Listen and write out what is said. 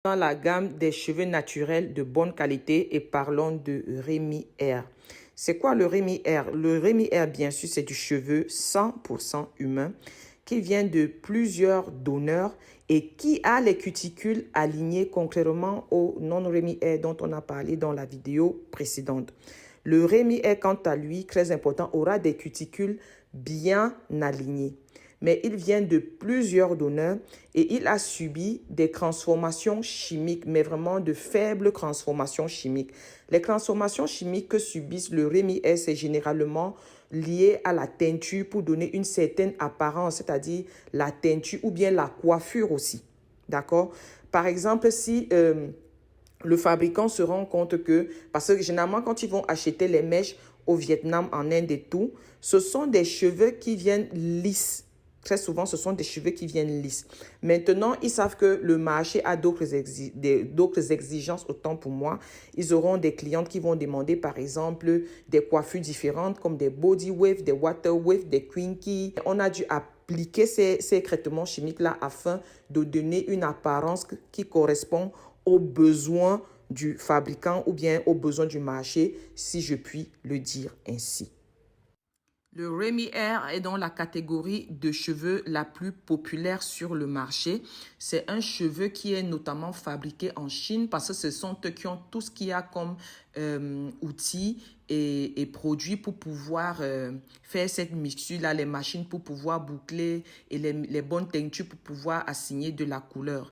Dans la gamme des cheveux naturels de bonne qualité et parlons de Rémi Air. C'est quoi le Rémi Air? Le Rémi Air, bien sûr, c'est du cheveu 100% humain qui vient de plusieurs donneurs et qui a les cuticules alignées contrairement au non-Rémi Air dont on a parlé dans la vidéo précédente. Le Rémi Air, quant à lui, très important, aura des cuticules bien alignées. Mais il vient de plusieurs donneurs et il a subi des transformations chimiques, mais vraiment de faibles transformations chimiques. Les transformations chimiques que subissent le Rémi Air, c'est généralement lié à la teinture pour donner une certaine apparence, c'est-à-dire la teinture ou bien la coiffure aussi. D'accord? Par exemple, si le fabricant se rend compte que, parce que généralement quand ils vont acheter les mèches au Vietnam, en Inde et tout, ce sont des cheveux qui viennent lisses. Très souvent, ce sont des cheveux qui viennent lisses. Maintenant, ils savent que le marché a d'autres exigences, autant pour moi. Ils auront des clientes qui vont demander, par exemple, des coiffures différentes, comme des body wave, des water wave, des quinky. On a dû appliquer ces traitements chimiques-là afin de donner une apparence qui correspond aux besoins du fabricant ou bien aux besoins du marché, si je puis le dire ainsi. Le Rémi Air est dans la catégorie de cheveux la plus populaire sur le marché. C'est un cheveu qui est notamment fabriqué en Chine parce que ce sont eux qui ont tout ce qu'il y a comme outils et produits pour pouvoir faire cette mixture-là, les machines pour pouvoir boucler et les bonnes teintures pour pouvoir assigner de la couleur.